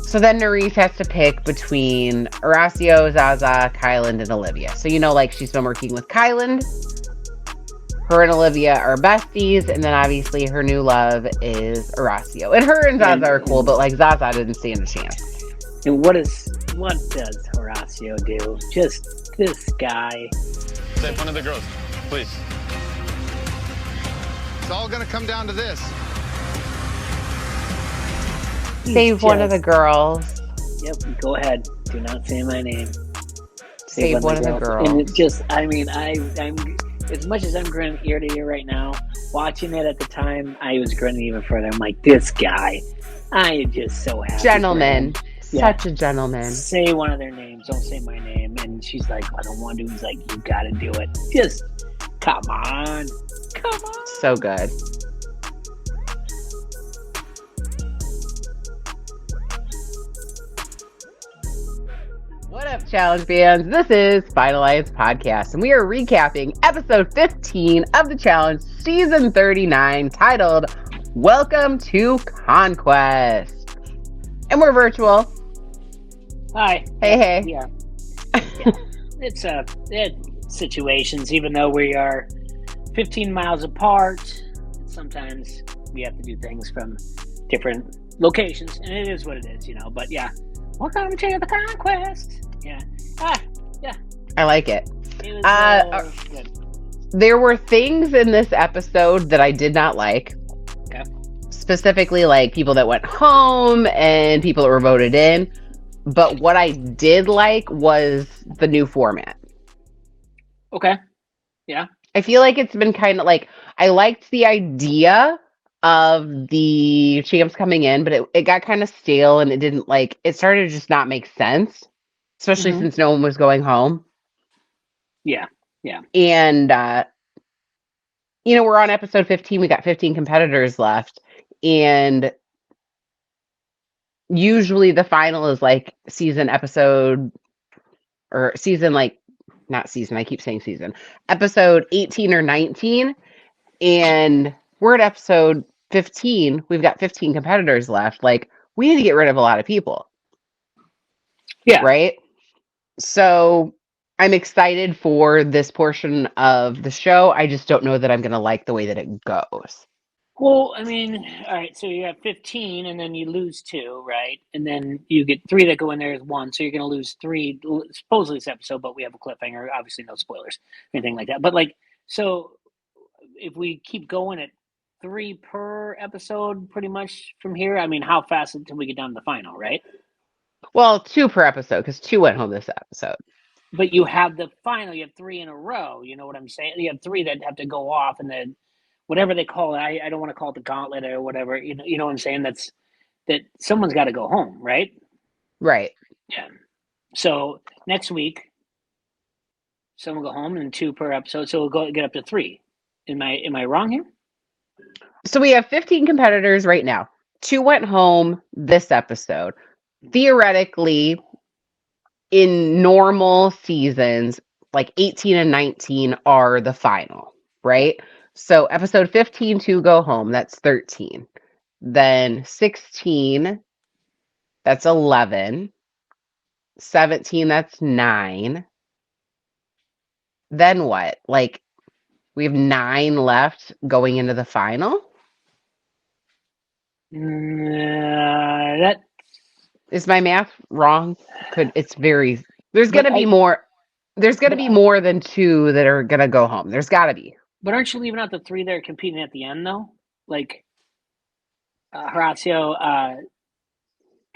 So then Nerese has to pick between Horacio, Zaza, Kyland, and Olivia. So like she's been working with Kyland. Her and Olivia are besties, and then obviously her new love is Horacio. And her and Zaza are cool, but like Zaza didn't stand a chance. And what does Horacio do? Just this guy. Save one of the girls, please. It's all gonna come down to this. Save one of the girls. Yep, go ahead. Do not say my name. Save one of the girls. And it just, I'm as much as I'm grinning ear to ear right now, watching it at the time, I was grinning even further. I'm like, this guy, I am just so happy. Gentleman. Such a gentleman. Say one of their names, don't say my name. And she's like, I don't want to. He's like, you gotta do it. Just, come on. So good. What up, Challenge fans? This is Finalized Podcast, and we are recapping episode 15 of the Challenge, season 39, titled Welcome to Conquest. And we're virtual. Hi. Hey. Yeah. It's situations, even though we are 15 miles apart, sometimes we have to do things from different locations, and it is what it is, but yeah. Welcome to the Conquest. Yeah. I like it. It was good. There were things in this episode that I did not like. Okay. Specifically, like people that went home and people that were voted in. But what I did like was the new format. Okay. Yeah. I feel like it's been kind of like, I liked the idea of the champs coming in, but it got kind of stale, and it started to just not make sense, especially since no one was going home. Yeah. And, we're on episode 15. We got 15 competitors left. And usually the final is like episode 18 or 19. And we're at episode 15. We've got 15 competitors left. Like, we need to get rid of a lot of people. Yeah. Right? So I'm excited for this portion of the show. I just don't know that I'm going to like the way that it goes. Well, I mean, all right, so you have 15, and then you lose 2, right? And then you get 3 that go in there as 1, so you're going to lose 3, supposedly this episode, but we have a cliffhanger. Obviously, no spoilers, anything like that. But, so if we keep going at 3 per episode pretty much from here, I mean, how fast until we get down to the final, right? Well, 2 per episode, because 2 went home this episode. But you have the final, you have 3 in a row, you know what I'm saying? You have 3 that have to go off, and then whatever they call it, I don't want to call it the gauntlet or whatever, you know what I'm saying? That someone's got to go home, right? Right. Yeah. So next week, someone will go home, and 2 per episode, so we'll get up to 3. Am I wrong here? So we have 15 competitors right now. 2 went home this episode. Theoretically, in normal seasons, like 18 and 19 are the final, right? So episode 15, 2 go home. That's 13. Then 16, that's 11. 17, that's 9. Then what? Like, we have 9 left going into the final? That Is my math wrong? There's going to be more. There's going to be more than 2 that are going to go home. There's got to be. But aren't you leaving out the 3 that are competing at the end, though? Like Horacio,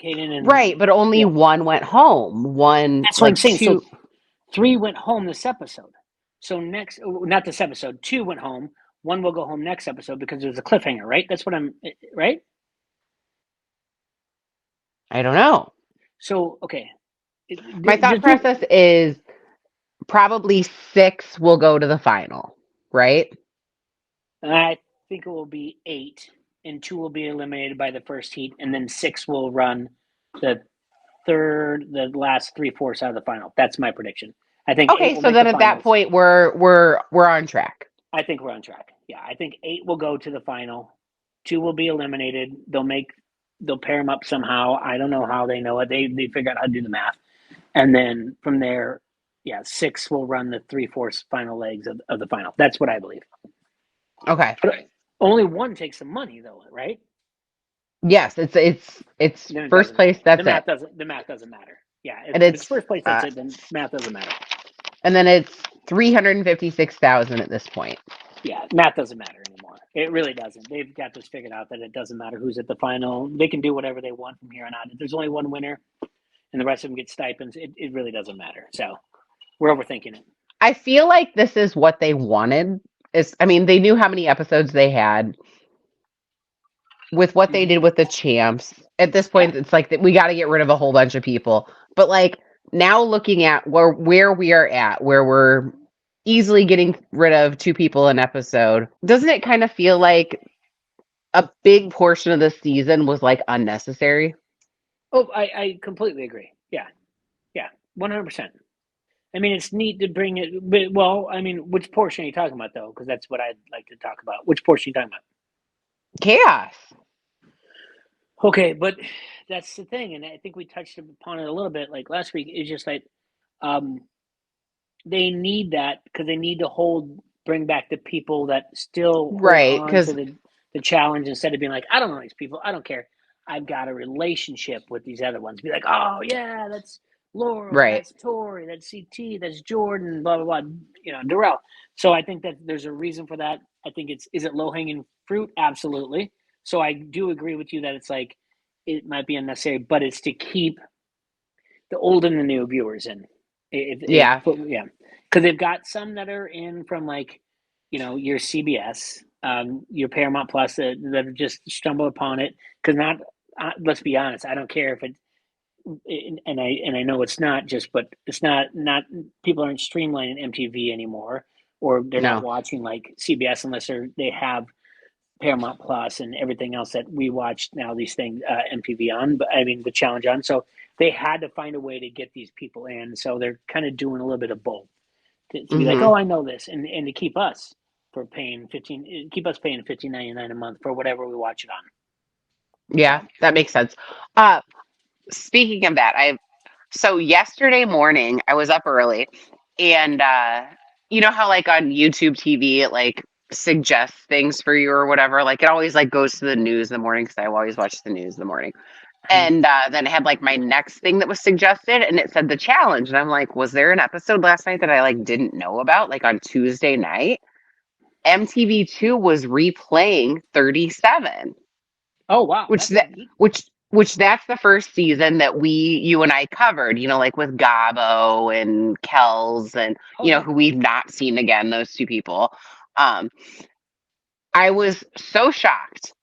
Kaden, and right, but only 1 went home. That's what I'm saying. 2, so 3 went home this episode. So not this episode. 2 went home. 1 will go home next episode because there's a cliffhanger, right? That's what I'm right. I don't know. So okay. My thought process is probably 6 will go to the final, right? I think it will be 8, and 2 will be eliminated by the first heat, and then 6 will run the last 3/4 out of the final. That's my prediction. I think. Okay, so then at that point we're on track. I think we're on track. Yeah, I think 8 will go to the final. 2 will be eliminated. They'll make they'll pair them up somehow. I don't know how they know it. They figure out how to do the math, and then from there, 6 will run the 3/4 final legs of the final. That's what I believe. Okay. But only one takes some money though, right? Yes, it's Then it first doesn't place. matter. That's it. The math doesn't matter. Yeah, And if it's it's first place, that's it. Then math doesn't matter. and then it's 356,000 at this point. Yeah, math doesn't matter anymore. It really doesn't. They've got this figured out that it doesn't matter who's at the final. They can do whatever they want from here on out. If there's only one winner and the rest of them get stipends, it really doesn't matter. So we're overthinking it. I feel like this is what they wanted. I mean, they knew how many episodes they had with what they did with the champs. At this point, it's like that we got to get rid of a whole bunch of people. But like now, looking at where we are at, where we're easily getting rid of 2 people an episode, doesn't it kind of feel like a big portion of the season was like unnecessary? Oh, I completely agree. Yeah, 100%. I mean, it's neat to bring it, but well, I mean, which portion are you talking about though? Because that's what I'd like to talk about. Which portion are you talking about? Chaos. Okay, but that's the thing, and I think we touched upon it a little bit like last week. It's just like um, they need that because they need to bring back the people that still hold Right, on because to the challenge instead of being like, I don't know these people, I don't care. I've got a relationship with these other ones. Be like, oh yeah, that's Laurel, right. that's Tori, that's CT, that's Jordan, blah blah blah. Darrell. So I think that there's a reason for that. I think is it low hanging fruit? Absolutely. So I do agree with you that it's like it might be unnecessary, but it's to keep the old and the new viewers in. Yeah. Yeah, because they've got some that are in from like, your CBS, your Paramount Plus that have just stumbled upon it. Because not, let's be honest, I don't care if it, and I know it's not just, but it's not people aren't streamlining MTV anymore, or they're not No. watching like CBS unless they have Paramount Plus and everything else that we watch now. These things, MTV on, but I mean the challenge on. So they had to find a way to get these people in. So they're kind of doing a little bit of both to be like, Hmm. oh, I know this, and to keep us paying $15.99 a month for whatever we watch it on. Yeah, So that makes sense. Speaking of that, so yesterday morning I was up early, and you know how like on YouTube TV it like suggests things for you or whatever. Like it always like goes to the news in the morning because I always watch the news in the morning. And then it had like my next thing that was suggested, and it said the challenge, and I'm like, was there an episode last night that I like didn't know about? Like on Tuesday night, MTV2 was replaying 37. oh wow, which that's that neat. which that's the first season that you and I covered, like with Gabo and Kells and who we've not seen again, those 2 people. um I was so shocked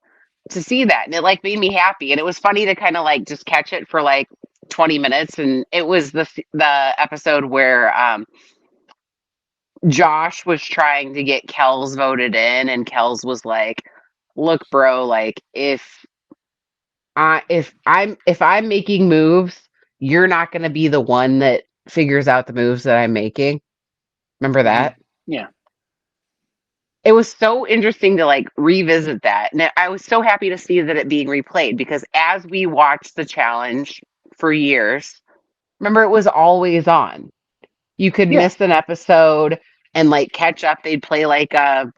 to see that, and it like made me happy, and it was funny to kind of like just catch it for like 20 minutes. And it was the episode where Josh was trying to get Kells voted in, and Kells was like, look bro, like if I'm making moves, you're not going to be the one that figures out the moves that I'm making. Remember that? Yeah. It was so interesting to like revisit that. And I was so happy to see that it being replayed, because as we watched the challenge for years, remember, it was always on. You could Yeah. miss an episode and like catch up. They'd play like a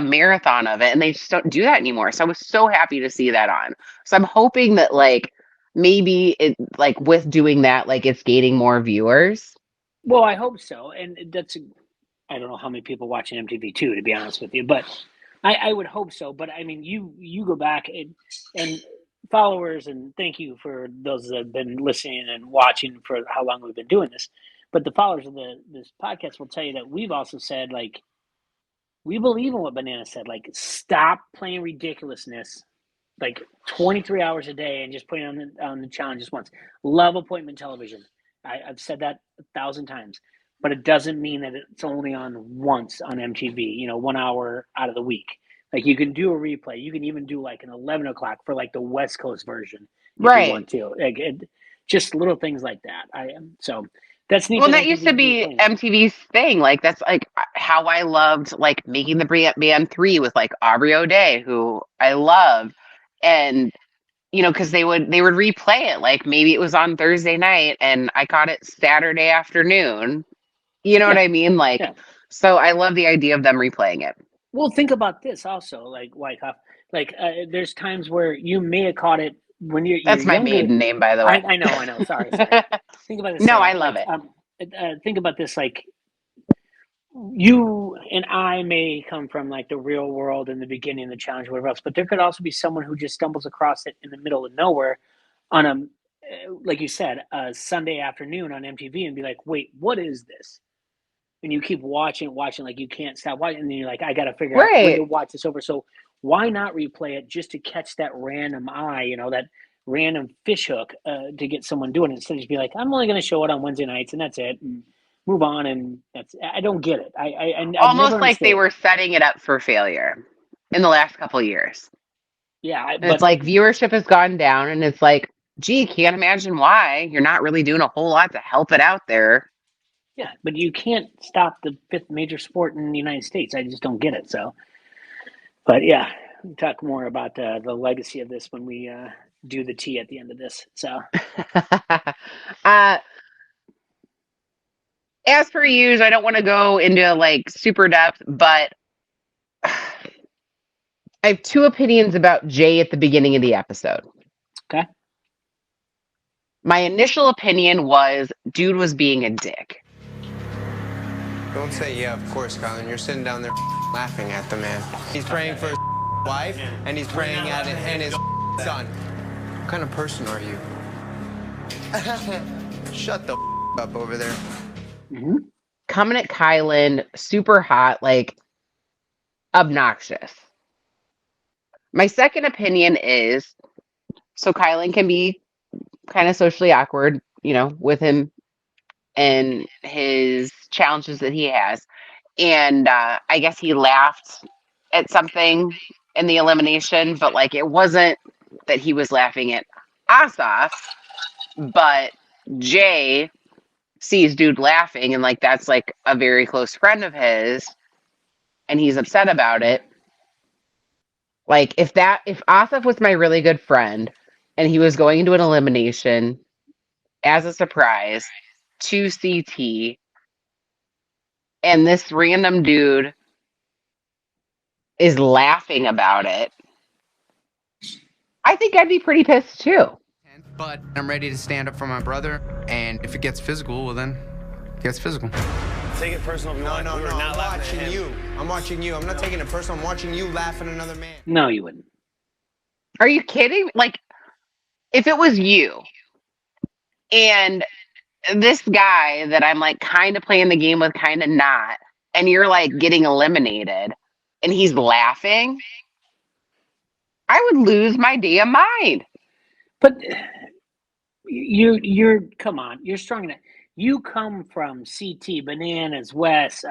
marathon of it, and they just don't do that anymore. So I was so happy to see that on. So I'm hoping that like maybe it like with doing that, like it's gaining more viewers. Well, I hope so, and I don't know how many people watching MTV2, to be honest with you, but I would hope so. But I mean, you go back and followers, and thank you for those that have been listening and watching for how long we've been doing this. But the followers of this podcast will tell you that we've also said, like, we believe in what Banana said. Like, stop playing ridiculousness, like 23 hours a day, and just putting on the challenges once. Love appointment television. I've said that 1,000 times, but it doesn't mean that it's only on once on MTV. 1 hour out of the week. Like, you can do a replay. You can even do like an 11 o'clock for like the West Coast version if you want Right. to. Like, just little things like that. So that's neat. Well, that used to be replaying. MTV's thing. Like that's like how I loved like making the band 3 with like Aubrey O'Day, who I love. And because they would replay it. Like maybe it was on Thursday night and I caught it Saturday afternoon. You know what Yeah, I mean? Like, yeah. so I love the idea of them replaying it. Well, think about this also, like Wyckoff. There's times where you may have caught it when you're That's my younger. maiden name, by the way. I know. Sorry. Think about this, No, I Sarah. love it. Think about this. Like, you and I may come from like the real world in the beginning of the challenge, or whatever else, but there could also be someone who just stumbles across it in the middle of nowhere on like you said, a Sunday afternoon on MTV and be like, wait, what is this? And you keep watching, like you can't stop watching, and then you're like, I got to figure out when to Right. watch this over. So why not replay it just to catch that random eye, that random fish hook to get someone doing it, instead of just be like, I'm only going to show it on Wednesday nights and that's it, and move on. And I don't get it. I never Almost like they understood. were setting it up for failure in the last couple of years. Yeah, And it's like viewership has gone down, and it's like, gee, can't imagine why. You're not really doing a whole lot to help it out there. yeah, but you can't stop the fifth major sport in the United States. I just don't get it. So, but yeah, we'll talk more about the legacy of this when we do the tea at the end of this. So, uh, as per usual, I don't want to go into like super depth, but I have two opinions about Jay at the beginning of the episode. okay. My initial opinion was dude was being a dick. Don't say yeah, of course, Colin. You're sitting down there laughing at the man. He's praying for his wife, and he's praying at it and his son. What kind of person are you? Shut the up over there. Mm-hmm. Coming at Kylan, super hot, like obnoxious. My second opinion is, so Kylan can be kind of socially awkward, with him and his challenges that he has. And I guess he laughed at something in the elimination, but like it wasn't that he was laughing at Asaf, but Jay sees dude laughing, and like that's like a very close friend of his, and he's upset about it. Like if Asaf was my really good friend and he was going into an elimination as a surprise to CT, and this random dude is laughing about it, I think I'd be pretty pissed too. But I'm ready to stand up for my brother, and if it gets physical, well then, it gets physical. Take it personal if you No, want. no, We're no. not I'm laughing at watching him. you. I'm watching you. I'm not taking it personal. I'm watching you laugh at another man. No, you wouldn't. Are you kidding? Like, if it was you and this guy that I'm like kind of playing the game with, kind of not, and you're like getting eliminated and he's laughing, I would lose my damn mind. But you're come on, you're strong enough. You come from CT, Bananas, Wes,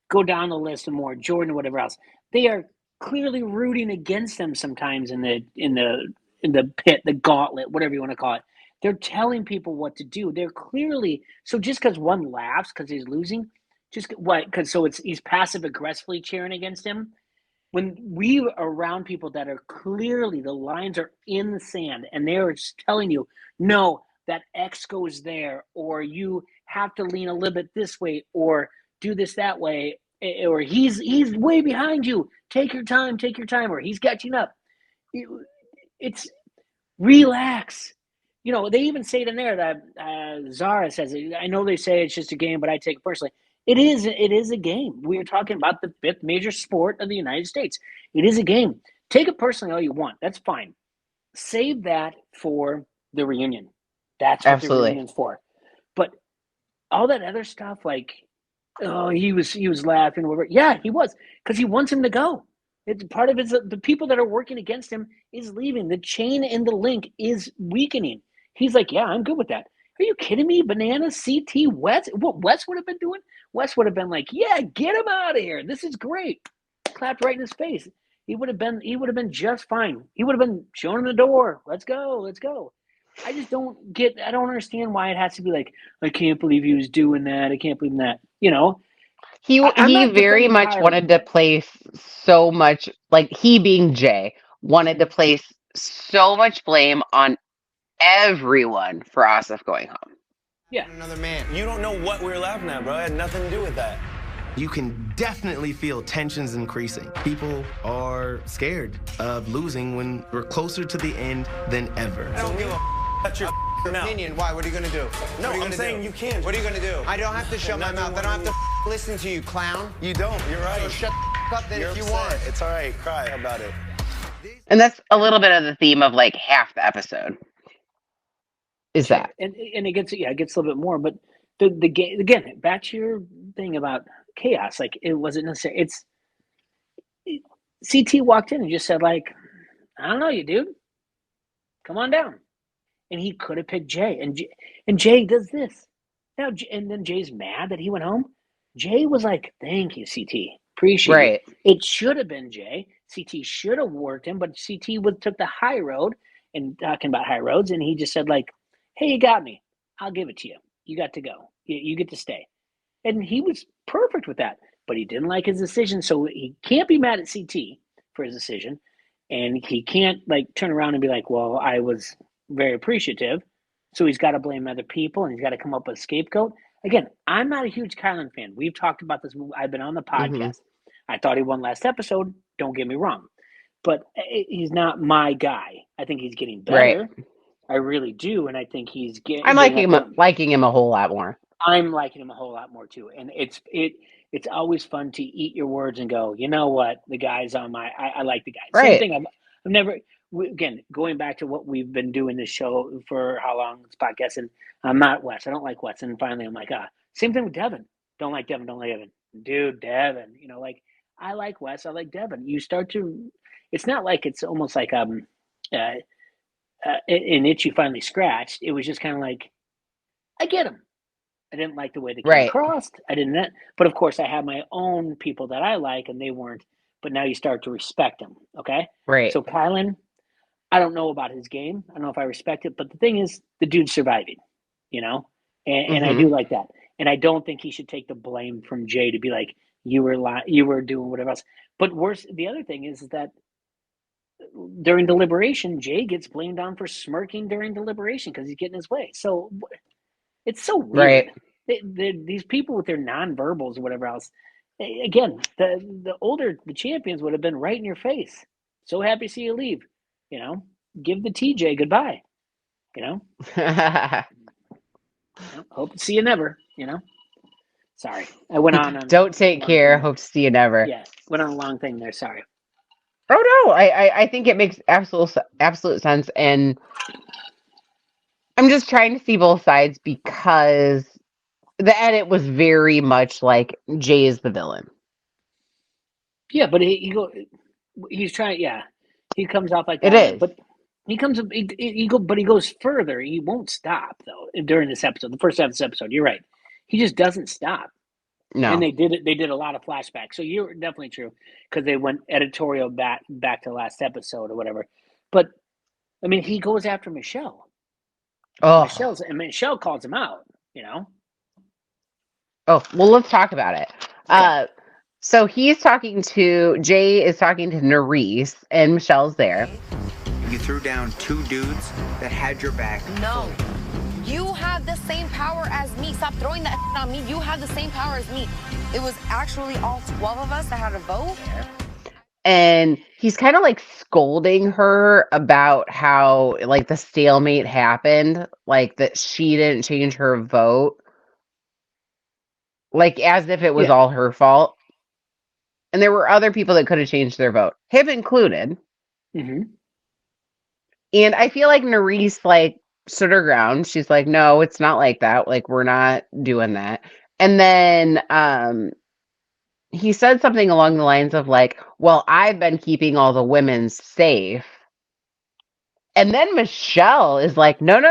go down the list and more, Jordan, whatever else. They are clearly rooting against them sometimes in the pit, the gauntlet, whatever you want to call it. They're telling people what to do. They're clearly, so just because one laughs because he's losing, just what? Because so he's passive aggressively cheering against him. When we are around people that are clearly, the lines are in the sand and they're telling you, no, that X goes there, or you have to lean a little bit this way, or do this that way, or he's way behind you. Take your time, or he's catching up. It's relax. They even say it in there that Zara says it. I know they say it's just a game, but I take it personally. It is a game. We are talking about the fifth major sport of the United States. It is a game. Take it personally all you want. That's fine. Save that for the reunion. That's what the Absolutely. reunion's for. But all that other stuff, like, oh, he was laughing, whatever. Yeah, he was, because he wants him to go. It's part of the people that are working against him is leaving. The chain and the link is weakening. He's like, yeah, I'm good with that. Are you kidding me? Bananas, CT, Wes. What Wes would have been doing? Wes would have been like, yeah, get him out of here. This is great. Clapped right in his face. He would have been just fine. He would have been showing him the door. Let's go. I just don't understand why it has to be like, I can't believe he was doing that. I can't believe that. I'm He not very defending much Kylan. wanted to place so much, like he being Jay wanted to place so much blame on everyone for Asif going home. Yeah. Another man. You don't know what we were laughing at, bro. It had nothing to do with that. You can definitely feel tensions increasing. People are scared of losing when we're closer to the end than ever. I don't give a That's your mouth. opinion. Why? What are you gonna do? No, What are you I'm gonna saying do? you can't. What are you gonna do? I don't have to shut my mouth. I don't have to listen to you, clown. You don't. You're right. So shut up then You're if you upset. want. It's all right. Cry about it. And that's a little bit of the theme of like half the episode. Is that? And it gets a little bit more, but the game again, back to your thing about chaos, like it wasn't necessary. CT walked in and just said, like, I don't know you, dude. Come on down. And he could have picked Jay. And Jay does this. Now and then Jay's mad that he went home. Jay was like, thank you, CT. Appreciate Right. it. It should have been Jay. CT should have worked him, but CT took the high road and talking about high roads, and he just said, like, hey, you got me. I'll give it to you. You got to go. You get to stay. And he was perfect with that, but he didn't like his decision, so he can't be mad at CT for his decision, and he can't like turn around and be like, well, I was very appreciative, so he's got to blame other people, and he's got to come up with a scapegoat. Again, I'm not a huge Kylan fan. We've talked about this. I've been on the podcast. I thought he won last episode. Don't get me wrong, but he's not my guy. I think he's getting better. Right. I really do, and I think he's getting. I'm liking him a whole lot more. I'm liking him a whole lot more too, and it's always fun to eat your words and go, you know what, the guy's on my. I like the guy. Right. Same thing. I've never. Again, going back to what we've been doing this show for how long, this podcast, and I'm not Wes. I don't like Wes, and finally I'm like, same thing with Devin. Don't like Devin. Don't like Devin. Dude, Devin. You know, like I like Wes. I like Devin. You start to. It's not like it's almost like an itch you finally scratched. It was just kind of like, I get him. I didn't like the way they came Right. across. I didn't. But of course, I have my own people that I like, and they weren't. But now you start to respect them. Okay. Right. So Kylan, I don't know about his game. I don't know if I respect it. But the thing is, the dude's surviving. You know, and I do like that. And I don't think he should take the blame from Jay to be like, you were doing whatever else. But worse, the other thing is that during deliberation, Jay gets blamed on for smirking during deliberation because he's getting his way. So it's so weird. Right. These people with their nonverbals or whatever else. Again, the older the champions would have been right in your face. So happy to see you leave. You know, give the TJ goodbye. You know, hope to see you never. You know, sorry, I went on. Don't take care. Hope to see you never. Yeah, went on a long thing there. Sorry. Oh no, I think it makes absolute sense, and I'm just trying to see both sides because the edit was very much like Jay is the villain. Yeah, but he's trying. Yeah, he comes off like It that. is. But he comes. But he goes further. He won't stop though during this episode. The first half of this episode, you're right. He just doesn't stop. No. And they did a lot of flashbacks. So you're definitely true because they went editorial back to last episode or whatever. But I mean, he goes after Michelle. Oh. Michelle calls him out. You know. Oh well, let's talk about it. Okay. So Jay is talking to Nerese, and Michelle's there. You threw down 2 dudes that had your back. No. You have the same power as me. Stop throwing that on me. You have the same power as me. It was actually all 12 of us that had a vote. And he's kind of like scolding her about how like the stalemate happened, like that she didn't change her vote. Like as if it was all her fault. And there were other people that could have changed their vote, him included. Mm-hmm. And I feel like Nerese like stood her ground. She's like, no, it's not like that. Like, we're not doing that. And then he said something along the lines of like, well, I've been keeping all the women safe. And then Michelle is like, no.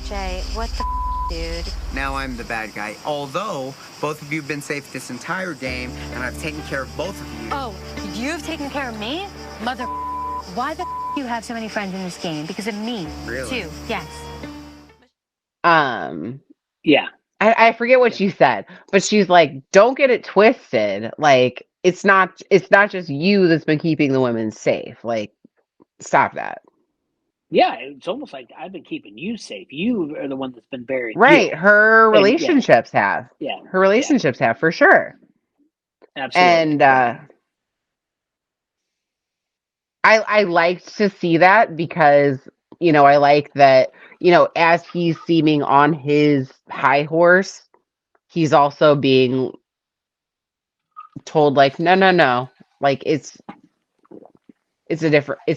Jay, what the dude? Now I'm the bad guy. Although, both of you have been safe this entire game, and I've taken care of both of you. Oh, you've taken care of me? Mother, why the you have so many friends in this game? Because of me, Really? too. Yes. Yeah. I forget what she said, but she's like, don't get it twisted. Like, it's not just you that's been keeping the women safe. Like, stop that. Yeah, it's almost like I've been keeping you safe. You are the one that's been burying Right. you. Her And yeah, relationships have. yeah, Her relationships have for sure. absolutely. And Yeah. I liked to see that because, I like that, as he's seeming on his high horse, he's also being told like, no, no, no. Like it's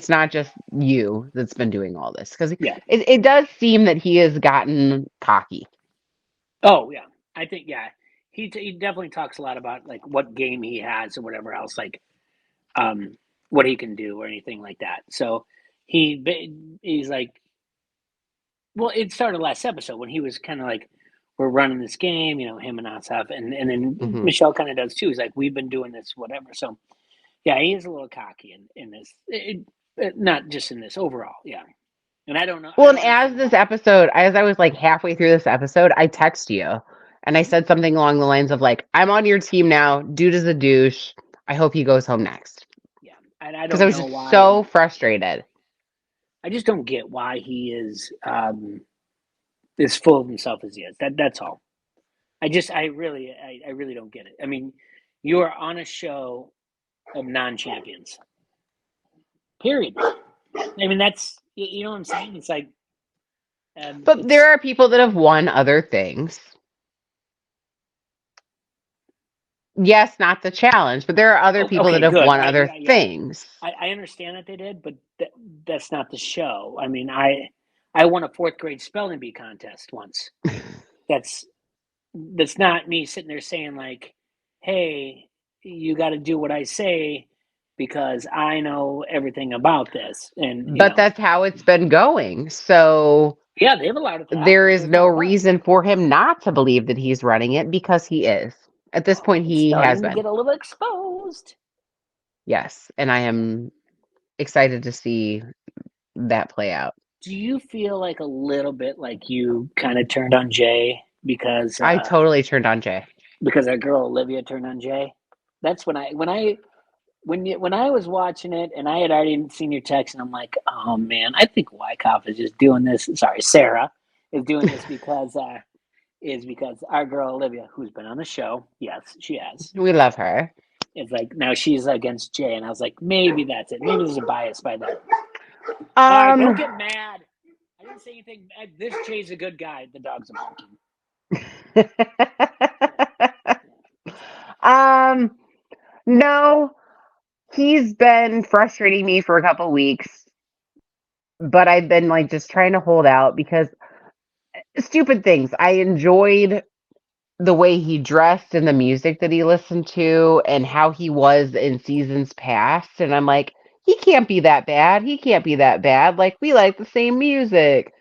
not just you that's been doing all this. Because Yeah. it does seem that he has gotten cocky. Oh yeah, I think yeah. He definitely talks a lot about like what game he has or whatever else, like what he can do or anything like that. So he's like, well, it started last episode when he was kind of like, we're running this game, him and Asaf, and then Hmm. Michelle kind of does too. He's like, we've been doing this, whatever. So yeah, he is a little cocky in this, not just in this overall. Yeah, and I don't know. I Well, and don't as understand this why. episode, as I was like halfway through this episode, I text you and I said something along the lines of like, I'm on your team now. Dude is a douche. I hope he goes home next. Yeah, and I Because I don't was know just why. so frustrated. I just don't get why he is as full of himself as he is. That's all. I really don't get it. I mean, you are on a show of non-champions. Period. I mean, that's you know what I'm saying. It's like But there it's are people that have won other things. Yes, not the challenge, but there are other people that okay. have Good. won other Yeah. things. I understand that they did, but that's not the show. I mean, I won a fourth grade spelling bee contest once. That's that's not me sitting there saying like, "Hey, you got to do what I say because I know everything about this." And But that's how it's been going. So yeah, they've allowed it to there happen. is There's no not why. reason for him not to believe that he's running it because he is. At this point, It's he has starting to been. get a little exposed. Yes. And I am excited to see that play out. Do you feel like a little bit like you kind of turned on Jay I totally turned on Jay. because our girl Olivia turned on Jay? That's when I was watching it and I had already seen your text and I'm like, oh man, I think Wyckoff is just doing this. Sorry, Sarah is doing this because our girl Olivia, who's been on the show, yes, she has. We love her. It's like now she's against Jay, and I was like, maybe that's it. Maybe there's a bias by them. All right, don't get mad. I didn't say anything. This Jay's a good guy. The dogs are barking. No, he's been frustrating me for a couple weeks, but I've been like just trying to hold out because stupid things. I enjoyed the way he dressed and the music that he listened to and how he was in seasons past. And I'm like, he can't be that bad. He can't be that bad. Like, we like the same music.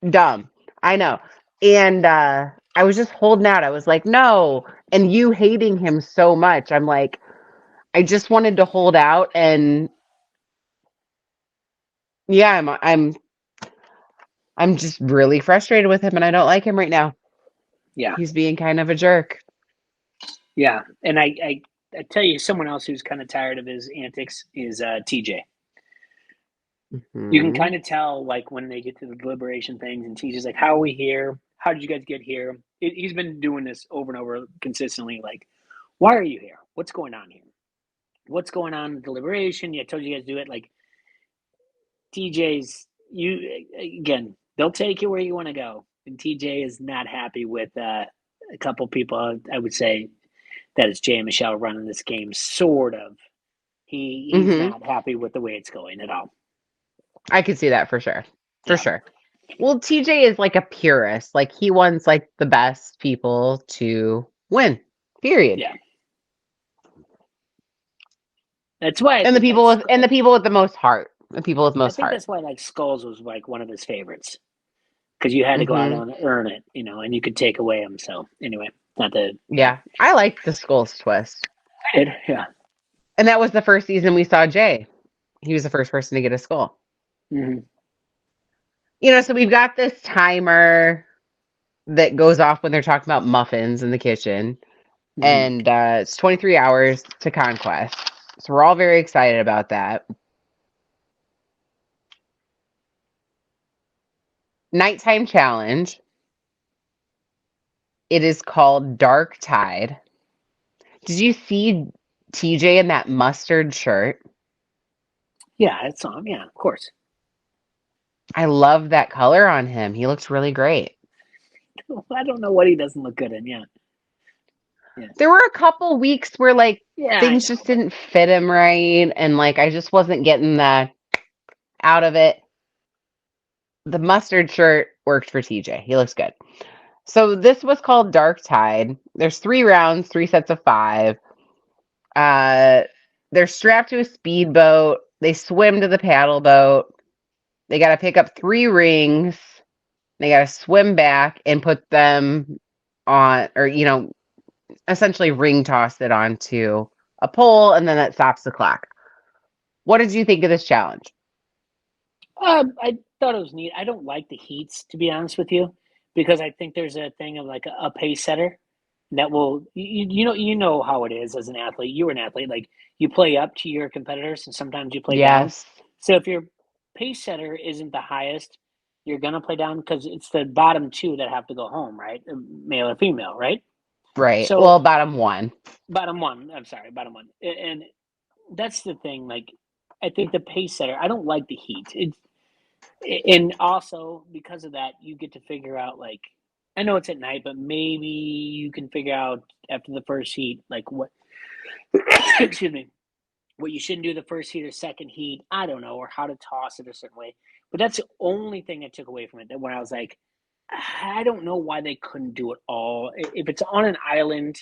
Dumb. I know. And I was just holding out. I was like, no. And you hating him so much. I'm like, I just wanted to hold out. And yeah, I'm just really frustrated with him and I don't like him right now. Yeah, He's being kind of a jerk. yeah. And I tell you, someone else who's kind of tired of his antics is TJ. You can Mhm. kind of tell, like, when they get to the deliberation things, and TJ's like, how are we here? How did you guys get here? He's been doing this over and over consistently. Like, why are you here? What's going on here? What's going on in deliberation? Yeah, I told you guys to do it. Like, TJ's, again, they'll take you where you want to go. And TJ is not happy with a couple people, I would say, that is Jay and Michelle running this game, sort of. He's Mhm. not happy with the way it's going at all. I could see that for sure. For Yeah. sure. Well, TJ is like a purist. Like he wants like the best people to win. Period. Yeah. That's why And the people with the most heart. The people with I most think heart. that's why like Skulls was like one of his favorites because you had to go out Mhm. and earn it, and you could take away him. So anyway, not the Yeah. I liked the Skulls twist. yeah. And that was the first season we saw Jay. He was the first person to get a skull. Hmm. So we've got this timer that goes off when they're talking about muffins in the kitchen. and it's 23 hours to Conquest. So we're all very excited about that. Nighttime challenge. It is called Dark Tide. Did you see TJ in that mustard shirt? Yeah, it's on. Yeah, of course. I love that color on him. He looks really great. I don't know what he doesn't look good in. Yeah. There were a couple weeks where like Yeah, things just didn't fit him right, and like I just wasn't getting the out of it. The mustard shirt worked for TJ. He looks good. So this was called Dark Tide. There's 3 rounds, 3 sets of 5. They're strapped to a speedboat. They swim to the paddle boat. They got to pick up 3 rings. They got to swim back and put them on, or, essentially ring toss it onto a pole, and then that stops the clock. What did you think of this challenge? I thought it was neat. I don't like the heats, to be honest with you, because I think there's a thing of like a pace setter that will you know how it is as an athlete. You were an athlete, like you play up to your competitors, and sometimes you play down. Yes. So if your pace setter isn't the highest, you're gonna play down because it's the bottom 2 that have to go home, right? Male or female, right? Right. So Well, bottom 1. bottom 1. I'm sorry, bottom 1, and that's the thing. Like, I think the pace setter. I don't like the heat. And also because of that, you get to figure out, like, I know it's at night, but maybe you can figure out after the first heat, like what, excuse me, what you shouldn't do the first heat or second heat. I don't know, or how to toss it a certain way. But that's the only thing I took away from it. That when I was like, I don't know why they couldn't do it all. If it's on an island,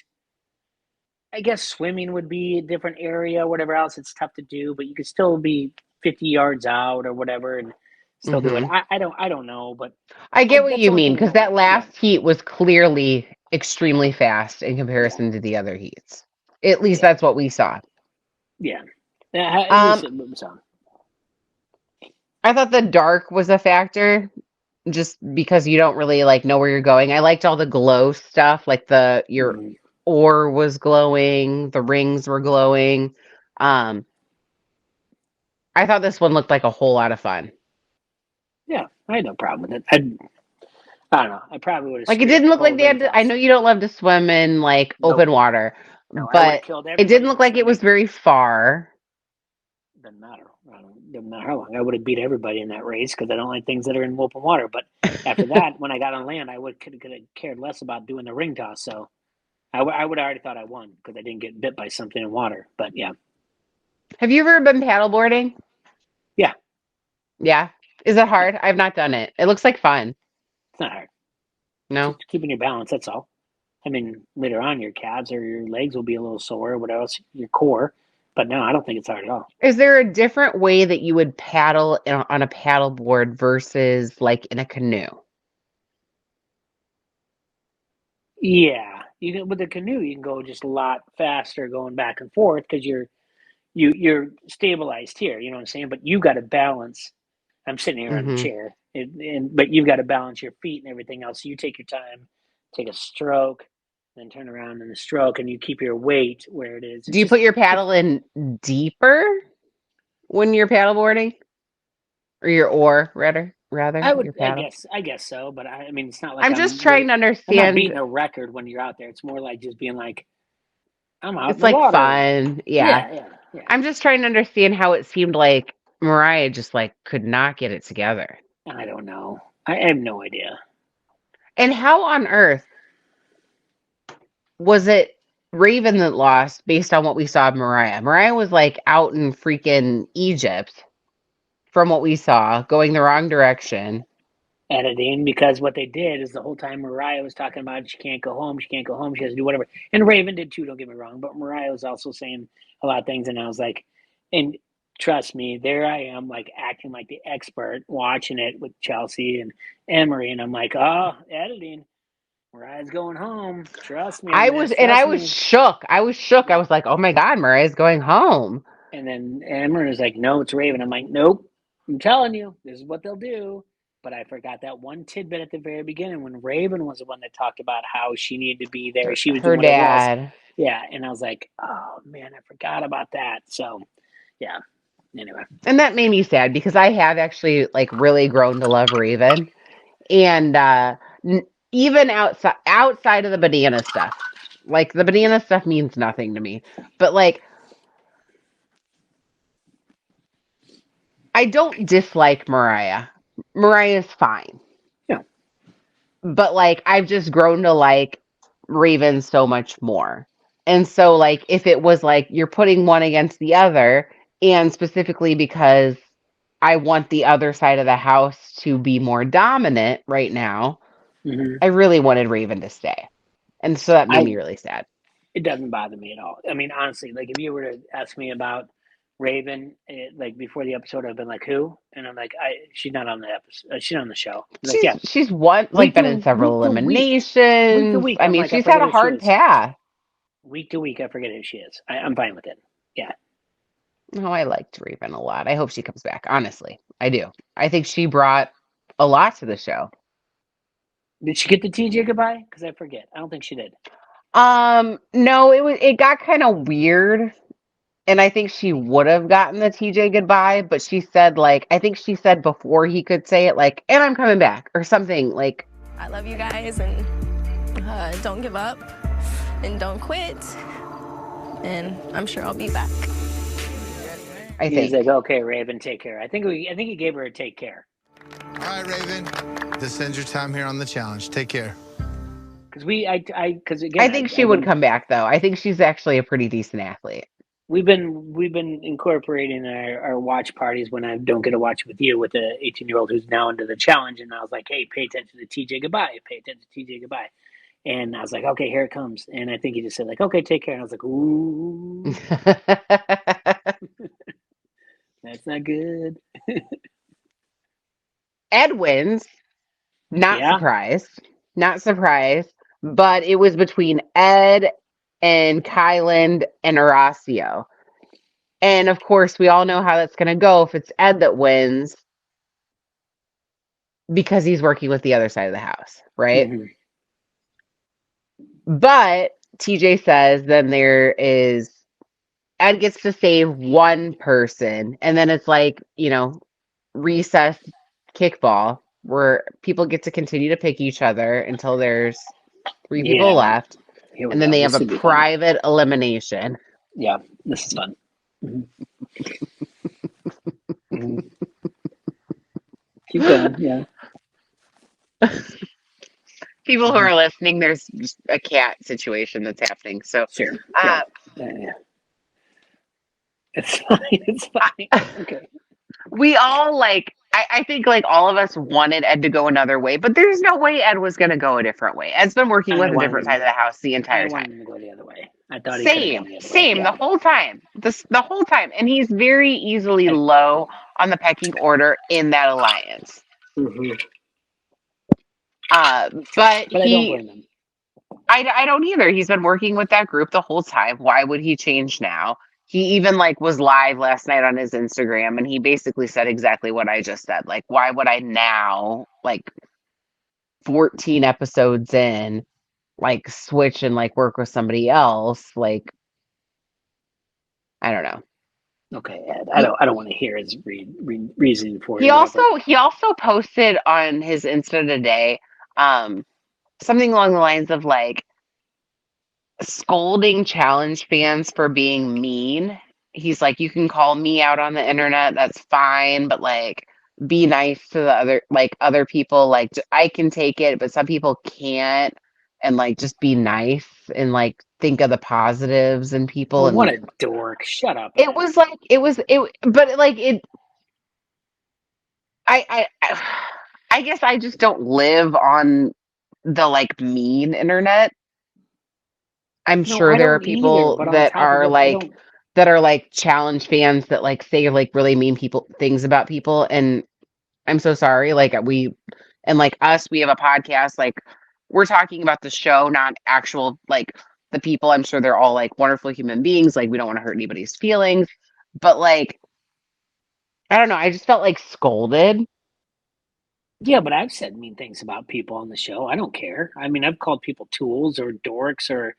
I guess swimming would be a different area, whatever else. It's tough to do, but you could still be 50 yards out or whatever and still do it. I don't know, but I get what that's you the only mean, thing I because don't that like. Yeah, last heat was clearly extremely fast in comparison to the other heats. At least that's what we saw. yeah. At least Um, it was on. I thought the dark was a factor, just because you don't really like know where you're going. I liked all the glow stuff, like your Mhm. ore was glowing, the rings were glowing. I thought this one looked like a whole lot of fun. Yeah, I had no problem with it. I don't know. I probably would have Like it screwed up didn't the look whole like they ring had to, I toss. know you don't love to swim in like Nope. open water, No, I would have but killed it didn't everybody look in like it was swimming. very far. Doesn't matter. Doesn't matter how long. I would have beat everybody in that race because I don't like things that are in open water. But after that, when I got on land, I could have cared less about doing the ring toss. So I would have already thought I won because I didn't get bit by something in water. But yeah, Have you ever been paddleboarding? yeah, Yeah. Is it hard? I've not done it. It looks like fun. it's not hard. No. Just keeping your balance. That's all. I mean, later on, your calves or your legs will be a little sore, or whatever else, your core. But no, I don't think it's hard at all. Is there a different way that you would paddle on a paddleboard versus like in a canoe? Yeah, you can with the canoe, you can go just a lot faster going back and forth because you're stabilized here. You know what I'm saying? But you got to balance. I'm sitting here on the Mm-hmm. chair, but you've got to balance your feet and everything else. So you take your time, take a stroke, then turn around in the stroke, and you keep your weight where it is. Do you put your paddle in deeper when you're paddleboarding? Or your oar, rather, your paddle? I guess so. But I mean, it's not like I'm just trying to I'm not understand. beating a record when you're out there. It's more like just being like, I'm out in It's the like water. fun. Yeah. Yeah. I'm just trying to understand how it seemed like Mariah just like could not get it together. I don't know. I have no idea. And how on earth was it Raven that lost based on what we saw of Mariah? Mariah was like out in freaking Egypt from what we saw, going the wrong direction. Editing, because what they did is the whole time Mariah was talking about she can't go home, she can't go home, she has to do whatever. And Raven did too, don't get me wrong, but Mariah was also saying a lot of things, and I was like, and trust me, there I am, like acting like the expert, watching it with Chelsea and Emery, and I'm like, oh, editing. Mariah's going home. Trust me on this. I Trust was me. shook. I was shook. I was like, oh my God, Mariah's going home. And then Emery was like, no, it's Raven. I'm like, nope. I'm telling you, this is what they'll do. but I forgot that one tidbit at the very beginning when Raven was the one that talked about how she needed to be there. She was Her doing whatever else. dad. Yeah, and I was like, oh man, I forgot about that. So, yeah. Anyway, And that made me sad because I have actually like really grown to love Raven. And even outside of the banana stuff, like the banana stuff means nothing to me. But like I don't dislike Mariah. Mariah's fine. yeah. But like I've just grown to like Raven so much more. And so like if it was like you're putting one against the other, and specifically because I want the other side of the house to be more dominant right now, I really wanted Raven to stay. And so that made me really sad. It doesn't bother me at all. I mean, honestly, like if you were to ask me about Raven, like before the episode, I've been like, who? And I'm like, she's not on the episode. She's on the show. Like, yeah, She's won like been in several week to eliminations. week. I I'm mean, like, I she's had forget a who she hard is. path. Week to week, I forget who she is. I'm fine with it. Yeah. Oh, I liked Raven a lot. I hope she comes back. Honestly, I do. I think she brought a lot to the show. Did she get the TJ goodbye? Because I forget. I don't think she did. No, it got kind of weird. And I think she would have gotten the TJ goodbye, but she said like I think she said before he could say it like, and I'm coming back or something like. I love you guys and don't give up and don't quit. And I'm sure I'll be back. I think. He's like, okay, Raven, take care. I think he gave her a take care. All right, Raven. This ends your time here on the challenge. Take care. Because I think she would come back though. I think she's actually a pretty decent athlete. We've been incorporating our watch parties when I don't get to watch with you with the 18-year-old who's now into the challenge, and I was like, hey, pay attention to TJ goodbye. Pay attention to TJ goodbye. And I was like, okay, here it comes. And I think he just said like, okay, take care. And I was like, ooh, that's not good. Ed wins. Not surprised. But it was between Ed and Kyland and Horacio. And of course, we all know how that's going to go if it's Ed that wins because he's working with the other side of the house, right? Mm-hmm. But TJ says then there is Ed gets to save one person, and then it's like, recess kickball where people get to continue to pick each other until there's 3 people left. And then they have a private elimination. Yeah, this is fun. Mm-hmm. Mm-hmm. Keep going, yeah. People who are listening, there's just a cat situation that's happening. So sure. Yeah. It's fine. It's fine. Okay. We all I think all of us wanted Ed to go another way, but there's no way Ed was going to go a different way. Ed's been working with a different side of the house the entire time. I wanted him to go the other way. I thought same the whole time. The whole time, and he's very easily low on the pecking order in that alliance. Mm-hmm. But I don't blame him. I don't either. He's been working with that group the whole time. Why would he change now? He even was live last night on his Instagram, and he basically said exactly what I just said. Like, why would I now, 14 episodes in, switch and work with somebody else? I don't know. Okay, Ed. I don't want to hear his reasoning for it. He also posted on his Insta today, something along the lines of scolding challenge fans for being mean. He's like, you can call me out on the internet, that's fine, but be nice to the other people. I can take it, but some people can't. And just be nice and think of the positives in people. Well, and what a dork! Shut up. It was I guess I just don't live on the mean internet. I'm sure there are people that are challenge fans that say really mean things about people, and I'm so sorry. We have a podcast, we're talking about the show, not actual the people. I'm sure they're all wonderful human beings. We don't want to hurt anybody's feelings, but I don't know. I just felt scolded. Yeah, but I've said mean things about people on the show. I don't care. I mean, I've called people tools or dorks or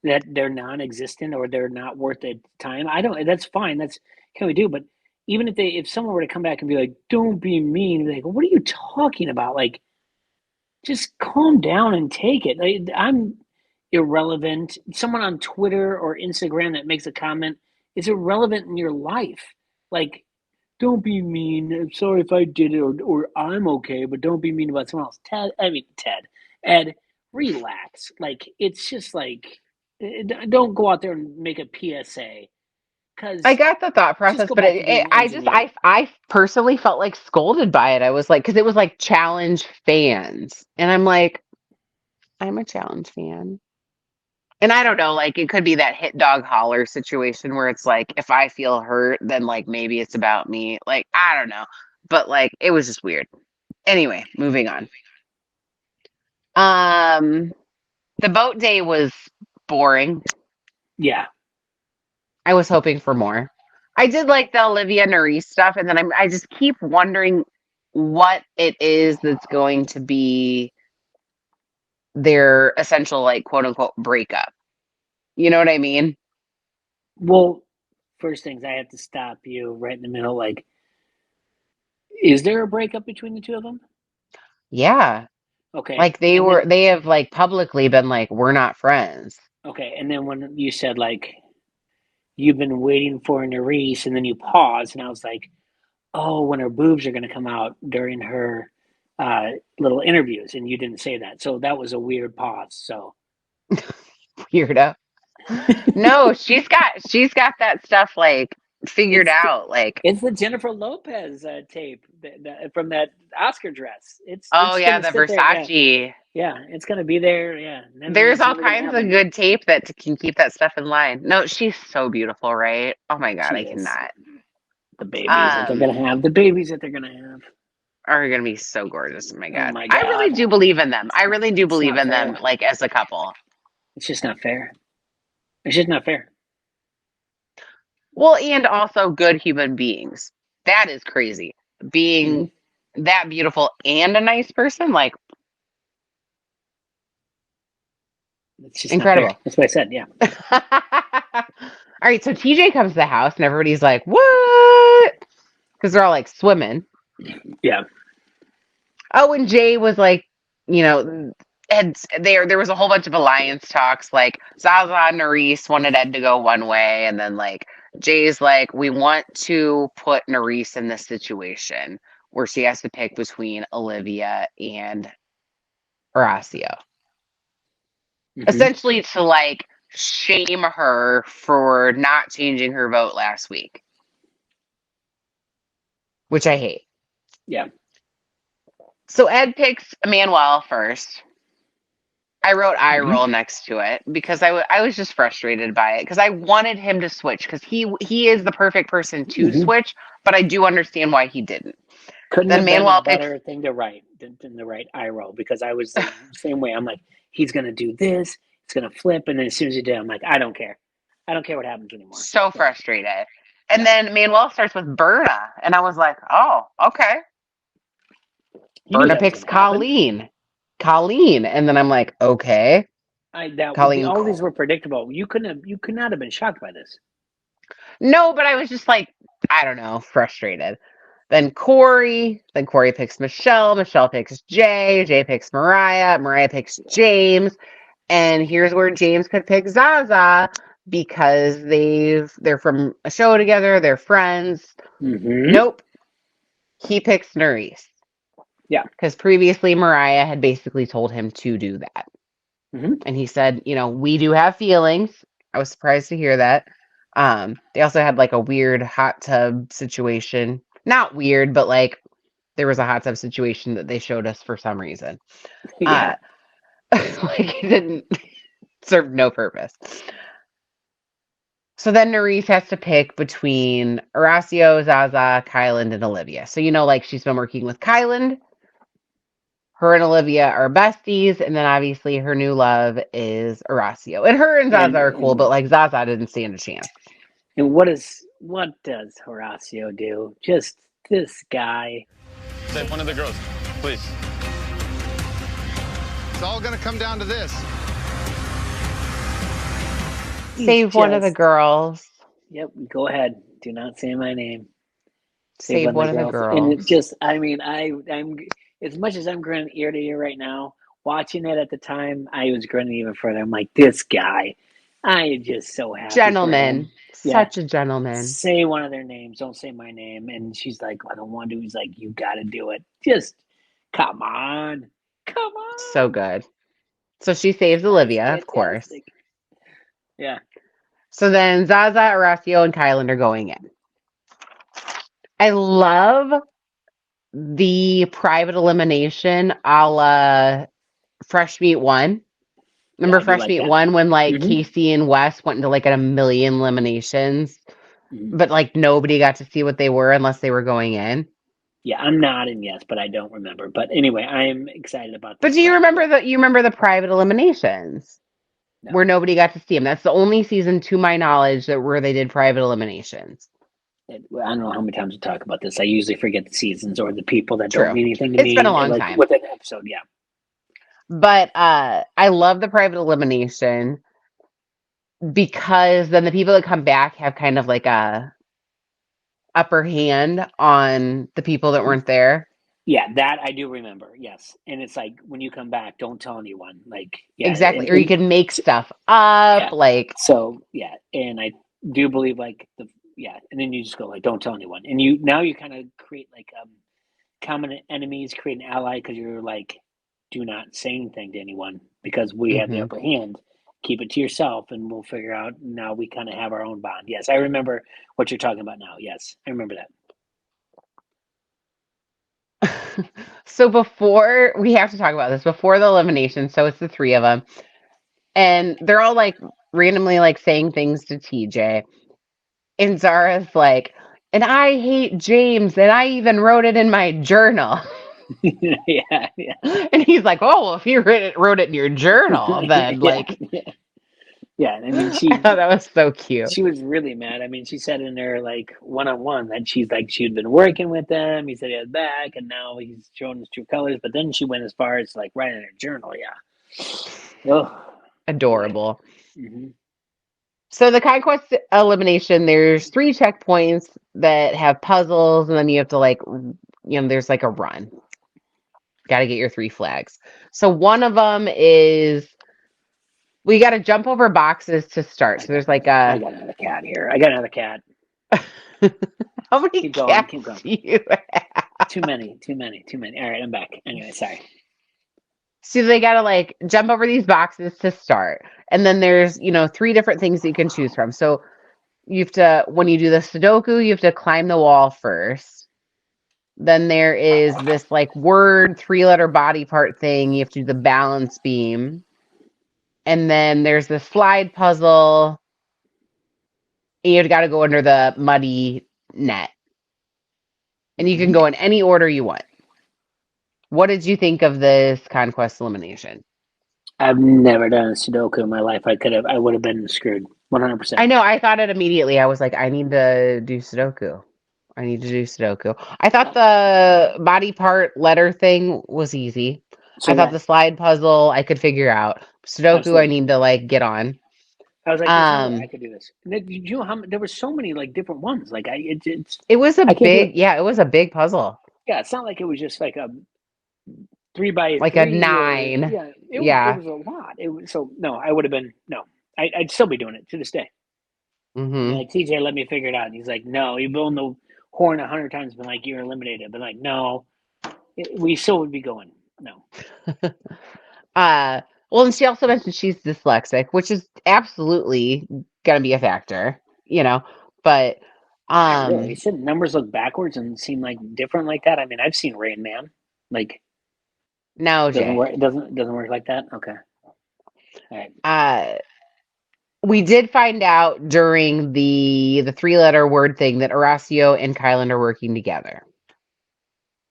that they're non-existent or they're not worth the time. I don't. That's fine. That's can we do. But even if someone were to come back and be like, "Don't be mean," like, what are you talking about? Like, just calm down and take it. I'm irrelevant. Someone on Twitter or Instagram that makes a comment is irrelevant in your life. Like, don't be mean. I'm sorry if I did it, or I'm okay, but don't be mean about someone else. Ed, relax. Like, it's just like, don't go out there and make a PSA I because got the thought just process, go but back to being engineer. I personally felt like scolded by it. I was like, because it was like challenge fans, and I'm like, I'm a challenge fan. And I don't know, like it could be that hit dog holler situation where it's like if I feel hurt, then like maybe it's about me. Like I don't know. But like it was just weird. Anyway, moving on. Um the boat day was boring. Yeah. I was hoping for more. I did like the Olivia Nerys stuff, and then I just keep wondering what it is that's going to be their essential like quote unquote breakup. You know what I mean? Well, first things I have to stop you right in the middle. Like, is there a breakup between the two of them? Yeah. Okay. Like And then, they have like publicly been like, we're not friends. okay. And then when you said, like, you've been waiting for Nerys, and then you paused, and I was like, oh, when her boobs are going to come out during her little interviews, and you didn't say that, so that was a weird pause. So Weirdo. No, she's got that stuff like figured it's the, out. Like, it's the Jennifer Lopez tape from that Oscar dress. oh It's going yeah, to the sit there. Yeah, Versace. yeah, it's going to be there. Yeah, There's it's all never going to kinds of happen. good tape that can keep that stuff in line. No, she's so beautiful, right? Oh my God, She I is. cannot. The babies that they're going to have. The babies that they're going to have. Are gonna be so gorgeous. Oh my Oh God. my I really God. do believe in them. I really do It's believe not in them fair. like as a couple. It's just not fair. It's just not fair. Well, and also good human beings. That is crazy. Mm-hmm. Being that beautiful and a nice person, like It's just not fair. incredible. That's what I said. Yeah. All right, so TJ comes to the house and everybody's like, "What?" Because they're all like swimming. Yeah. Oh, and Jay was like, you know, had there was a whole bunch of alliance talks. Like Zaza and Nerys wanted Ed to go one way, and then like Jay's like, we want to put Nerys in this situation where she has to pick between Olivia and Horacio. Mm-hmm. Essentially to like shame her for not changing her vote last week, which I hate. Yeah. So Ed picks Manuel first. I wrote eye Mm-hmm. roll next to it because I was just frustrated by it because I wanted him to switch because he is the perfect person to Mm-hmm. switch, but I do understand why he didn't. Couldn't Then have been a Manuel picks. better thing to write than the right eye roll because I was the same way. I'm like, he's gonna do this, it's gonna flip, and then as soon as he did, I'm like, I don't care. I don't care what happens anymore. So Yeah. frustrated. And Yeah. then Manuel starts with Berna, and I was like, oh, okay. You knew Berna that was picks gonna happen. Colleen, and then I'm like, okay. Colleen. All these were predictable. You could not have been shocked by this. No, but I was just like, I don't know, frustrated. Then Corey picks Michelle picks Jay picks Mariah picks James, and here's where James could pick Zaza because they're from a show together, they're friends. Mm-hmm. Nope, he picks Nerys. Yeah, because previously Mariah had basically told him to do that, mm-hmm. and he said, we do have feelings. I was surprised to hear that. They also had like a weird hot tub situation. Not weird, but like there was a hot tub situation that they showed us for some reason. Yeah. Like it didn't serve no purpose. So then Nerys has to pick between Horacio, Zaza, Kyland, and Olivia. So like she's been working with Kyland. Her and Olivia are besties, and then obviously her new love is Horacio. And her and Zaza are cool, but like Zaza didn't stand a chance. And what does Horacio do? Just this guy. Say one of the girls. Please. It's all gonna come down to this. Save one of the girls. Yep, go ahead. Do not say my name. Save one of the And it girls. just, I mean, I'm as much as I'm grinning ear to ear right now. Watching it at the time, I was grinning even further. I'm like, this guy. I am just so happy for him. Gentleman. Yeah. Such a gentleman. Say one of their names. Don't say my name. And she's like, I don't want to. He's like, you got to do it. Just come on. Come on. So good. So she saves Olivia, of course. Fantastic. Yeah. So then Zaza, Horacio, and Kylan are going in. I love the private elimination a la Fresh Meat 1. Remember I do Fresh like Meat that. 1 when like Mhm. Casey and Wes went into like a million eliminations, Mhm. but like nobody got to see what they were unless they were going in. Yeah, I'm nodding yes, but I don't remember. But anyway, I am excited about But this. do you private. remember the private eliminations No. where nobody got to see them? That's the only season, to my knowledge, where they did private eliminations. I don't know how many times we talk about this. I usually forget the seasons or the people that True. don't mean anything to It's me. been a long like time. with an episode, yeah. But I love the private elimination because then the people that come back have kind of like a upper hand on the people that weren't there. Yeah, that I do remember. Yes, and it's like when you come back, don't tell anyone. Like, yeah, Exactly. Or you can make stuff up. yeah. Like, So yeah, and I do believe like and then you just go like, don't tell anyone, and you kind of create like common enemies, create an ally because you're like, do not say anything to anyone because we have the upper hand. Keep it to yourself, and we'll figure out. Now we kind of have our own bond. Yes, I remember what you're talking about now. Yes, I remember that. so before we have to talk about this, before the elimination, so it's the three of them, and they're all like randomly like saying things to TJ. And Zara's like, and I hate James, and I even wrote it in my journal. yeah. And he's like, oh, well, if you wrote it in your journal, then like, yeah. I mean, I thought that was so cute. She was really mad. I mean, she said in her like one-on-one that she's like she'd been working with him. He said he was back, and now he's showing his true colors. But then she went as far as like writing in her journal. Yeah. Oh, adorable. Mm-hmm. So the Conquest elimination, there's 3 checkpoints that have puzzles, and then you have to like, there's like a run. Got to get your 3 flags. So one of them is we got to jump over boxes to start. So there's like I got another cat here. I got another cat. How many cats keep going. do you have? Too many. All right, I'm back. Anyway, sorry. So they got to like jump over these boxes to start. And then there's, 3 different things that you can choose from. So you have to, when you do the Sudoku, you have to climb the wall first. Then there is this like word 3-letter body part thing. You have to do the balance beam. And then there's the slide puzzle. And you've got to go under the muddy net. And you can go in any order you want. What did you think of this Conquest elimination? I've never done a Sudoku in my life. I would have been screwed 100%. I know. I thought it immediately. I was like, I need to do Sudoku. I thought the body part letter thing was easy. So I thought the slide puzzle I could figure out. Sudoku, Absolutely. I need to like get on. I was like, there's no way I could do this. And then, you know how there were so many like different ones. Like it was a big, it was a big puzzle. Yeah, it's not like it was just like a 3x3, like a 9. It was a lot. It was no. I would have been no. I'd still be doing it to this day. Mm-hmm. Like TJ, let me figure it out. And he's like, no. You've blown the horn 100 times, been like, you're eliminated. But like, no, we still would be going. No. Well, and she also mentioned she's dyslexic, which is absolutely gonna be a factor, But really, you said numbers look backwards and seem like different like that. I mean, I've seen Rain Man. Like, no, Jay. It doesn't work like that. Okay. All right. We did find out during the 3-letter word thing that Horacio and Kylan are working together.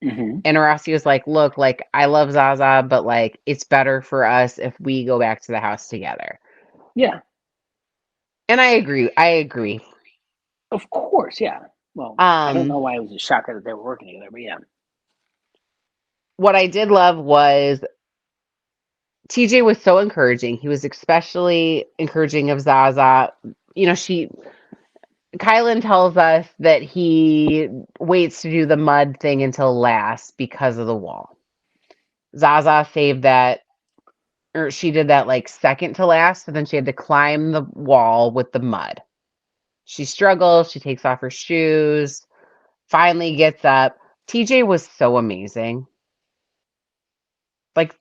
Mm-hmm. And Horacio's like, look, like, I love Zaza, but like, it's better for us if we go back to the house together. Yeah. And I agree. Of course, yeah. Well, I don't know why it was a shocker that they were working together, but yeah. what I did love was TJ was so encouraging. He was especially encouraging of Zaza. You know, Kylan tells us that he waits to do the mud thing until last because of the wall. Zaza saved that, or she did that like second to last, so then she had to climb the wall with the mud. She struggles, she takes off her shoes, finally gets up. TJ was so amazing. Like,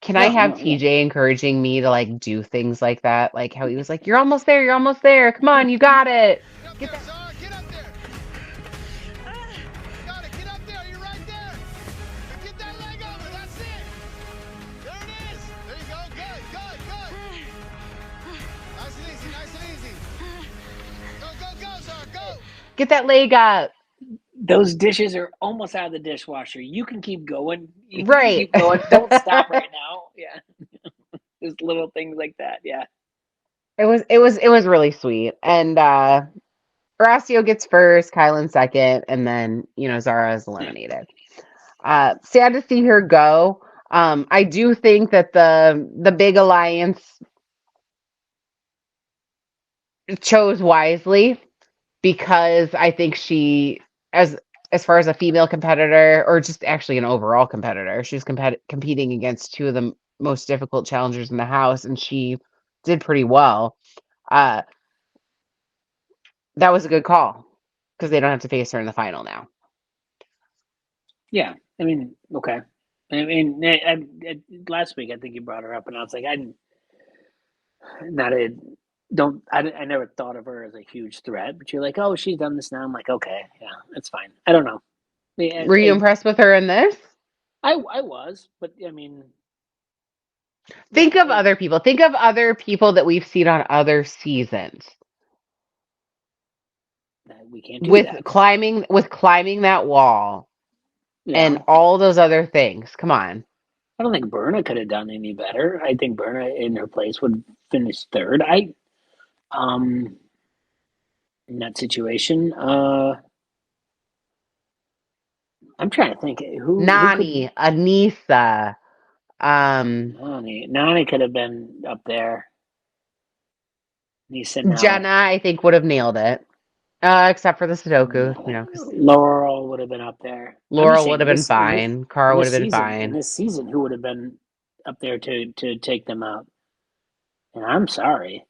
can I No, have no, yeah. TJ encouraging me to like do things like that? Like how he was like, "You're almost there, you're almost there. Come on, you got it." Get up there, Zara, get up there. Got it, get up there, you're right there. Get that leg over, that's it. There it is. There you go, good, good, good. Nice and easy, nice and easy. Go, go, go, Zara, go. Get that leg up. Those dishes are almost out of the dishwasher. You can keep going. You can Right. keep going. Don't stop right now. Yeah. Just little things like that. Yeah. It was really sweet. And Horacio gets first, Kylan second, and then, Zara is eliminated. Sad to see her go. I do think that the big alliance chose wisely because I think she, as far as a female competitor, or just actually an overall competitor, she was competing against two of the most difficult challengers in the house, and she did pretty well. Uh, that was a good call because they don't have to face her in the final now. Yeah. I mean, okay. I mean, last week I think you brought her up, and I was like, not a don't I never thought of her as a huge threat, but you're like, oh, she's done this now. I'm like, okay, yeah, that's fine. I don't know. Yeah, Were you impressed with her in this? I was, but I mean, Think of other people. Think of other people that we've seen on other seasons we can't do with that. climbing that wall Yeah. and all those other things. Come on. I don't think Berna could have done any better. I think Berna in her place would finish third. In that situation, I'm trying to think who Nani, could. Anissa, Nani could have been up there. Nisa, no. Jenna, I think would have nailed it. Except for the Sudoku, because Laurel would have been up there. I'm just Laurel would saying have been fine. Cara would have been in fine. this season, who would have been up there to take them out? And I'm sorry,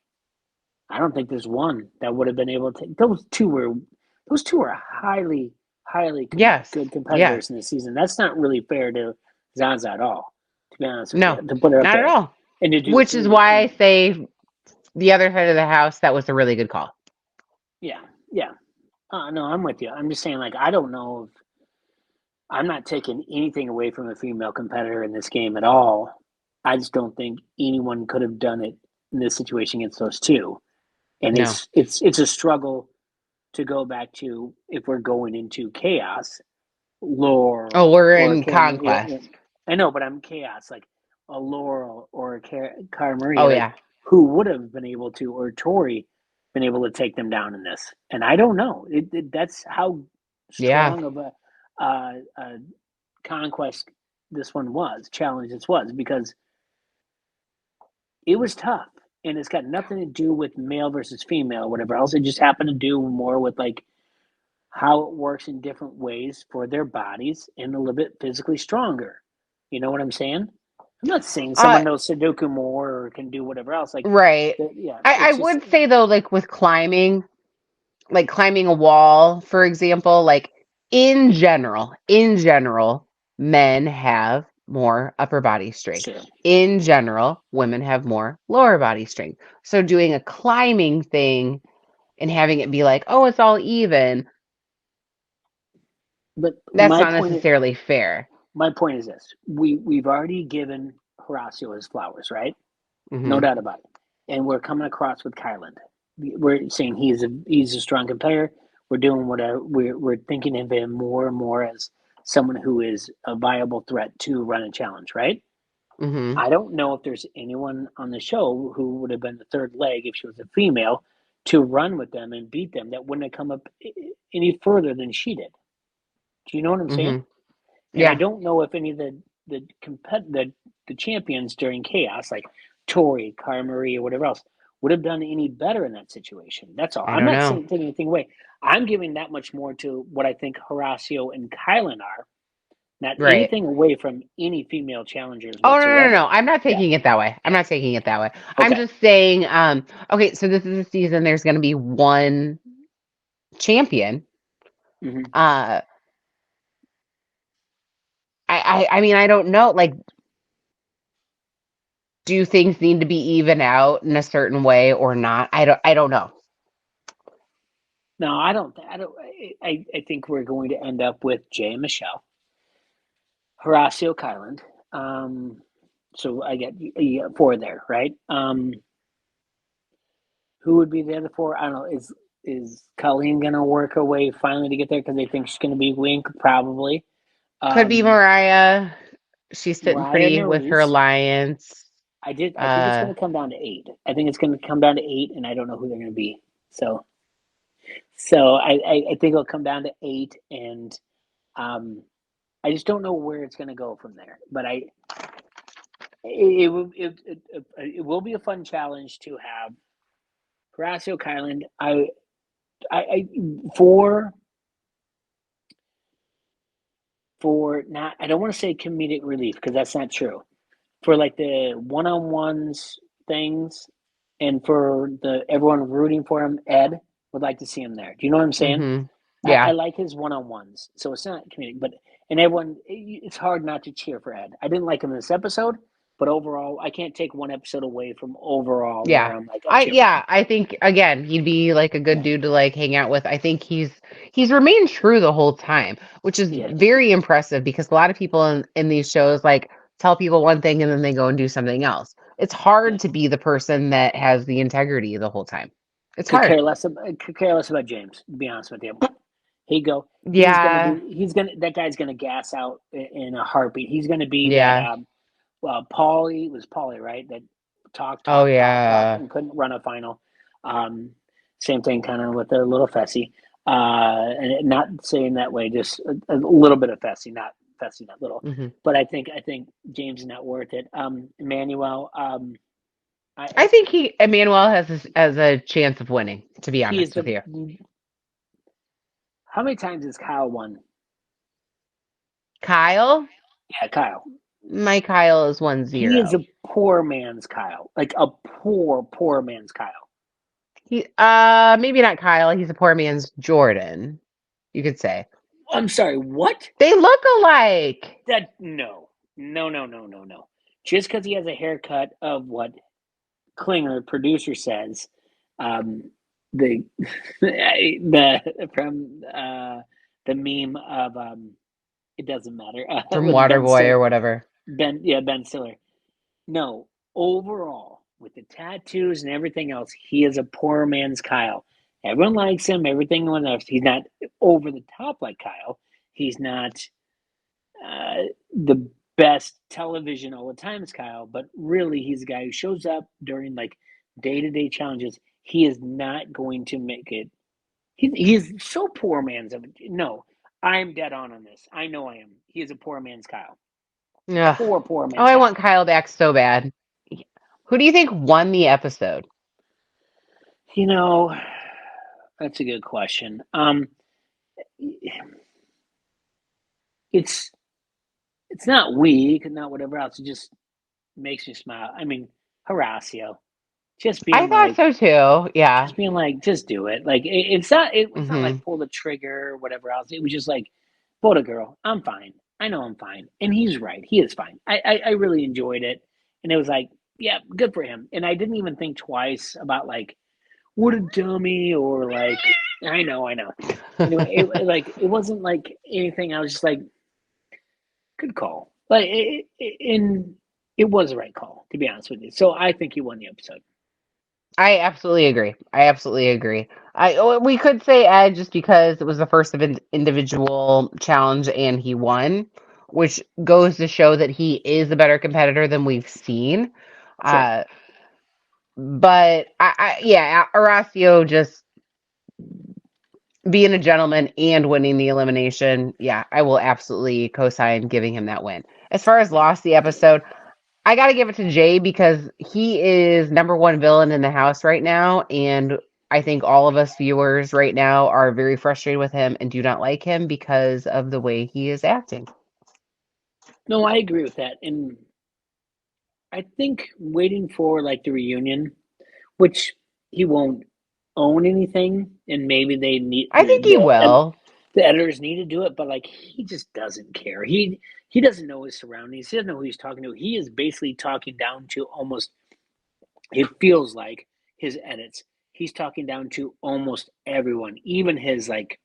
I don't think there's one that would have been able to. Those two were highly Yes. good competitors in this season. That's not really fair to Zaza at all, to be honest with No, you, to put her up not there at all. and to do Which is why I say the other side of the house, that was a really good call. Yeah. No, I'm with you. I'm just saying, like, I don't know if I'm not taking anything away from a female competitor in this game at all. I just don't think anyone could have done it in this situation against those two. And No. it's a struggle to go back to if we're going into chaos, Laurel. Oh, we're or in Conquest. I know, but I'm chaos, like a Laurel or a Cara Marie, Oh, like, yeah. who would have been able to, or Tori, been able to take them down in this. And I don't know. That's how strong of a conquest this one was, challenge this was, because it was tough. And it's got nothing to do with male versus female, whatever else. It just happened to do more with like how it works in different ways for their bodies and a little bit physically stronger. You know what I'm saying? I'm not saying someone knows Sudoku more or can do whatever else. Like, right. Yeah. I would say though, like with climbing a wall, for example, like in general, men have more upper body strength. Sure. In general, women have more lower body strength. So doing a climbing thing and having it be like, oh, it's all even, but that's not necessarily fair. My point is this: we've already given Horacio his flowers, right? Mm-hmm. No doubt about it. And we're coming across with Kylan. We're saying he's a strong competitor. We're doing whatever. We're thinking of him more and more as someone who is a viable threat to run a challenge, right? Mm-hmm. I don't know if there's anyone on the show who would have been the third leg if she was a female to run with them and beat them that wouldn't have come up any further than she did. Do you know what I'm saying? And I Yeah. don't know if any of the champions during Chaos, like Tori, Cara Marie, or whatever else, would have done any better in that situation. That's all. I I'm don't not know. saying taking anything away. I'm giving that much more to what I think Horacio and Kylan are, not Right. anything away from any female challengers Oh, whatsoever. no. I'm not Yeah. taking it that way. I'm not taking it that way. I'm Okay. just saying, okay, so this is a season, there's going to be one champion. hmm Uh, I mean, I don't know. Like, do things need to be even out in a certain way or not? I don't know. No, I don't. I think we're going to end up with Jay and Michelle, Horacio, Kylan. So I get you got four there, right? Who would be the other four? I don't know. Is Colleen gonna work her way finally to get there because they think she's gonna be Wink? Probably. Could be Um, Mariah. She's sitting Mariah pretty with her Nerys. alliance. I think it's gonna come down to eight. I think it's gonna come down to eight, and I don't know who they're gonna be. So I think it'll come down to eight, and um, I just don't know where it's gonna go from there. But it will be a fun challenge to have Horacio Kylan. I for not I don't want to say comedic relief because that's not true. For like the one-on-ones things and for the everyone rooting for him, Ed would like to see him there. Do you know what I'm saying? Mm-hmm. I Yeah. like his one-on-ones, so it's not comedic, but and everyone it's hard not to cheer for Ed. I didn't like him in this episode, but overall, I can't take one episode away from overall Yeah. where I'm like I cheer for him. I think again, he'd be like a good Yeah, dude to like hang out with. I think he's remained true the whole time, which is he is. very impressive because a lot of people in these shows like tell people one thing and then they go and do something else. It's hard Yes. to be the person that has the integrity the whole time. It's Could hard. care less. Could care less about James. To be honest with you, he go. He's gonna Yeah. be. He's gonna. That guy's gonna gas out in a heartbeat. He's gonna be that. Yeah. Well, Paulie was Paulie, right? That Oh talk, yeah. and couldn't run a final. Um, Same thing, kind of with a little Fessy, not saying that way, just a little bit of Fessy, not Fessy, not little. Hmm. But I think James is not worth it. Emmanuel, I I think Emmanuel has a chance of winning, to be he is honest with the. you. How many times has Kyle won? Kyle? Yeah, Kyle. My Kyle is He is 1-0. a poor man's Kyle, like a poor man's Kyle. He maybe not Kyle, he's a poor man's Jordan, you could say. I'm sorry, what? They look alike. That no. Just because he has a haircut of what Klinger, producer, says, the the from the meme of it doesn't matter From with Ben Waterboy Stiller. or whatever. Ben Stiller. No, overall, with the tattoos and everything else, he is a poor man's Kyle. Everyone likes him. Everything else. He's not over the top like Kyle. He's not the best television all the time as Kyle, but really, he's a guy who shows up during like day-to-day challenges. He is not going to make it. He is so poor man's of it. No, I'm dead on this. I know I am. He is a poor man's Kyle. Ugh. Poor Oh, man's I Kyle. want Kyle back so bad. Who do you think won the episode? You know, that's a good question. It's not weak and not whatever else. It just makes me smile. I mean, Horacio, just I being thought like, so too. Yeah. just do it. Like it's not. It's not Hmm. like pull the trigger or whatever else. It was just like, vote a girl. I'm fine. I know I'm fine, and he's right. He is fine. I really enjoyed it, and it was like, yeah, good for him. And I didn't even think twice about like, what a dummy or like, I know. Anyway, it wasn't like anything. I was just like, good call. Like, it was the right call, to be honest with you. So I think he won the episode. I absolutely agree. We could say Ed just because it was the first of an individual challenge and he won, which goes to show that he is a better competitor than we've seen. Sure. Uh, but yeah, Horacio just being a gentleman and winning the elimination, yeah, I will absolutely co-sign giving him that win. As far as lost the episode, I got to give it to Jay because he is number one villain in the house right now, and I think all of us viewers right now are very frustrated with him and do not like him because of the way he is acting. No, I agree with that. And I think waiting for like the reunion, which he won't own anything, and maybe they need I think he will. the editors need to do it, but like he just doesn't care. He doesn't know his surroundings. He doesn't know who he's talking to. He is basically talking down to almost. It feels like his edits. He's talking down to almost everyone, even his like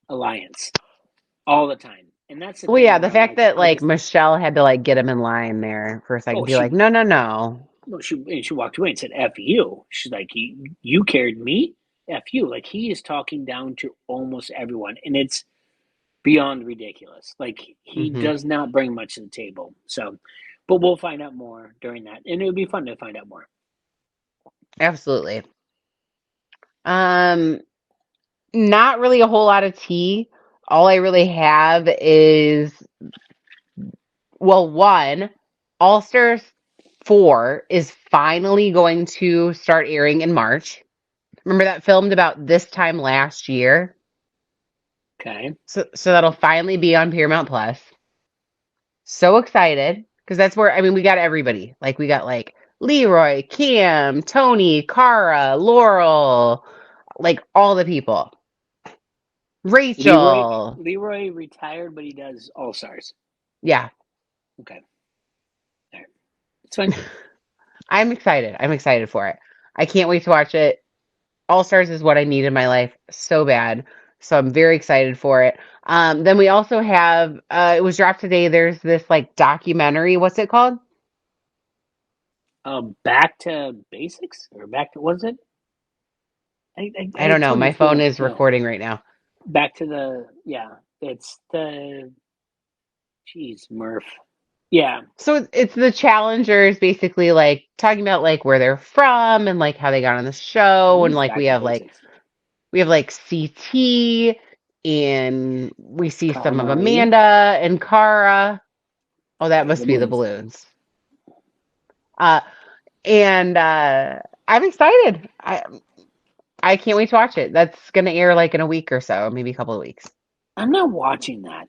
alliance, all the time. And that's the Well, thing yeah, where the I'm fact like, that I'm like just, Michelle had to like get him in line there for a second, oh, be like, no, no, no. she walked away and said, "F you." She's like, "You carried me, F you." Like he is talking down to almost everyone, and it's beyond ridiculous. Like he Hmm. does not bring much to the table. So, but we'll find out more during that, and it would be fun to find out more. Absolutely. Um, Not really a whole lot of tea. All I really have is, well, one, All Stars 4 is finally going to start airing in March. Remember that filmed about this time last year? Okay. So that'll finally be on Paramount Plus. So excited because that's where, I mean, we got everybody. Like we got like Leroy, Cam, Tony, Cara, Laurel, like all the people. Leroy Rachel. Leroy retired, but he does All Stars. Yeah. Okay, all right, it's fine. I'm excited. I'm excited for it. I can't wait to watch it. All Stars is what I need in my life so bad. So I'm very excited for it. Then we also have it was dropped today. There's this like documentary. What's it called? Back to basics or back to what is it? I don't know. told you My it's been phone is recording right now. back to the it's the geez Murph. Yeah, So it's the challengers basically like talking about like where they're from and like how they got on the show it and is like back to basics. we have like CT and we see Cara some of Marie, Amanda and Cara. Oh, that the must be the balloons. balloons. Uh and I'm excited. I can't wait to watch it. That's gonna air like in a week or so, maybe a couple of weeks. I'm not watching that.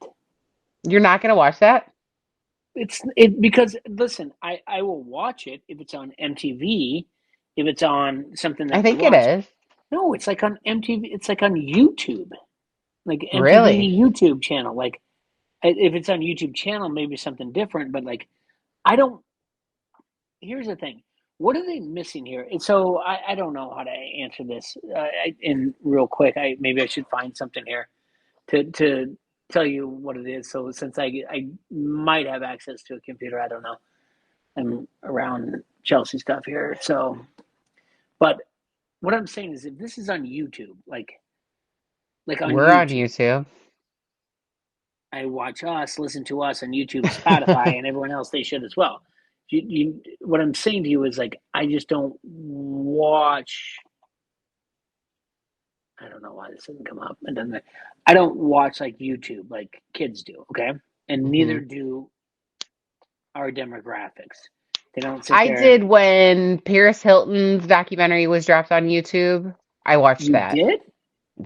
You're not gonna watch that? It because listen, I will watch it if it's on MTV, if it's on something I that I think it watch. is. No, it's like on MTV. It's like on YouTube, like Really? MTV YouTube channel. Like if it's on YouTube channel, maybe something different. But like I don't. Here's the thing. What are they missing here? And so I don't know how to answer this. And real quick, maybe I should find something here to tell you what it is. So since I might have access to a computer, I don't know. I'm around Chelsea stuff here. So, but what I'm saying is, if this is on YouTube, like on We're on YouTube, YouTube. I watch us, listen to us on YouTube, Spotify, and everyone else. They should as well. What I'm saying to you is like I just don't watch. I don't know why this doesn't come up. It doesn't. I don't watch like YouTube like kids do. Okay, and Hmm. neither do our demographics. They don't sit I there. did when Paris Hilton's documentary was dropped on YouTube. I watched You that. did?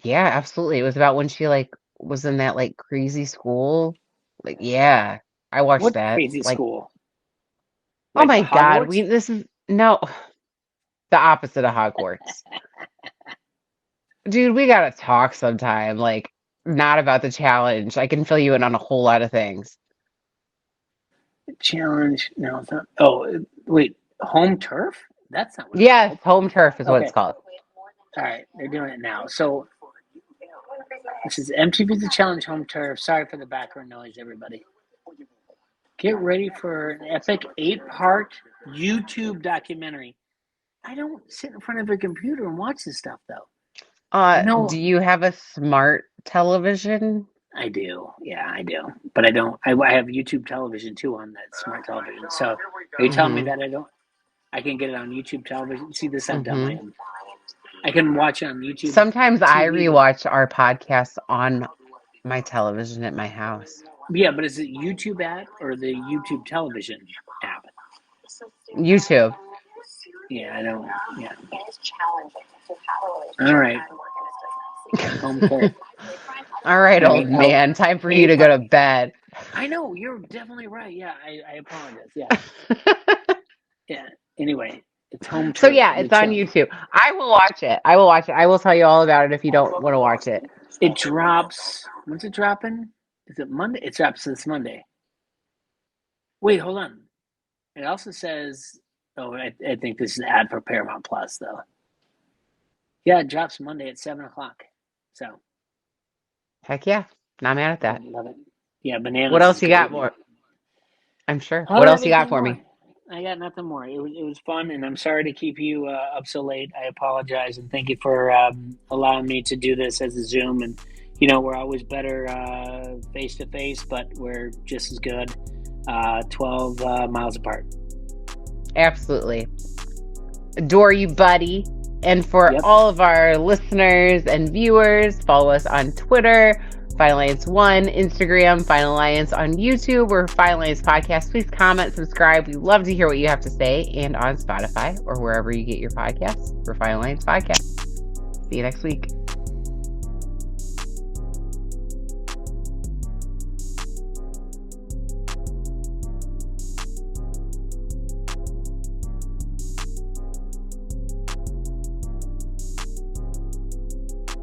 Yeah, absolutely. It was about when she like was in that like crazy school. Like, yeah, I watched What that. crazy Like, school? oh Like my God, we Hogwarts? this is no the opposite of Hogwarts. Dude, we gotta talk sometime. Like, not about the challenge. I can fill you in on a whole lot of things. Challenge? No, it's not. Oh, wait. Home turf? That's not what it's Yes, called. home turf is what it's Okay. called. All right. They're doing it now. So this is MTV's The Challenge Home Turf. Sorry for the background noise, everybody. Get ready for an epic 8-part YouTube documentary. I don't sit in front of a computer and watch this stuff, though. I Do know you have a smart television? I do. Yeah, I do. But I don't. I have YouTube television too on that smart television. So are you telling me Mm-hmm. that I don't? I can get it on YouTube television. See this I've done my Mm-hmm. own. I can watch it on YouTube. Sometimes I TV. rewatch our podcasts on my television at my house. Yeah, but is it YouTube app or the YouTube television app? YouTube. Yeah, I don't. Yeah. All right. Home court. All right, All old right, man. Time for you to go to bed. I know, you're definitely right. Yeah, I apologize. Yeah. Yeah. Anyway, it's home So turf. yeah, The it's on channel. YouTube. I will watch it. I will watch it. I will tell you all about it if you don't want to watch it. It drops. When's it dropping? Is it Monday? It drops this Monday. Wait, hold on. It also says. Oh, I think this is an ad for Paramount Plus, though. Yeah, it drops Monday at 7:00. So. Heck yeah. Not mad at that. I love it. Yeah, bananas. What else is you great, got man. more? I'm sure. I don't What have else you got anything for more. me? I got nothing more. It was fun, and I'm sorry to keep you up so late. I apologize, and thank you for allowing me to do this as a Zoom. And we're always better face to face, but we're just as good 12 miles apart. Absolutely. Adore you, buddy. And for Yep. all of our listeners and viewers, follow us on Twitter, Final Alliance 1, Instagram, Final Alliance on YouTube, or Final Alliance Podcast. Please comment, subscribe. We love to hear what you have to say. And on Spotify or wherever you get your podcasts for Final Alliance Podcast. See you next week.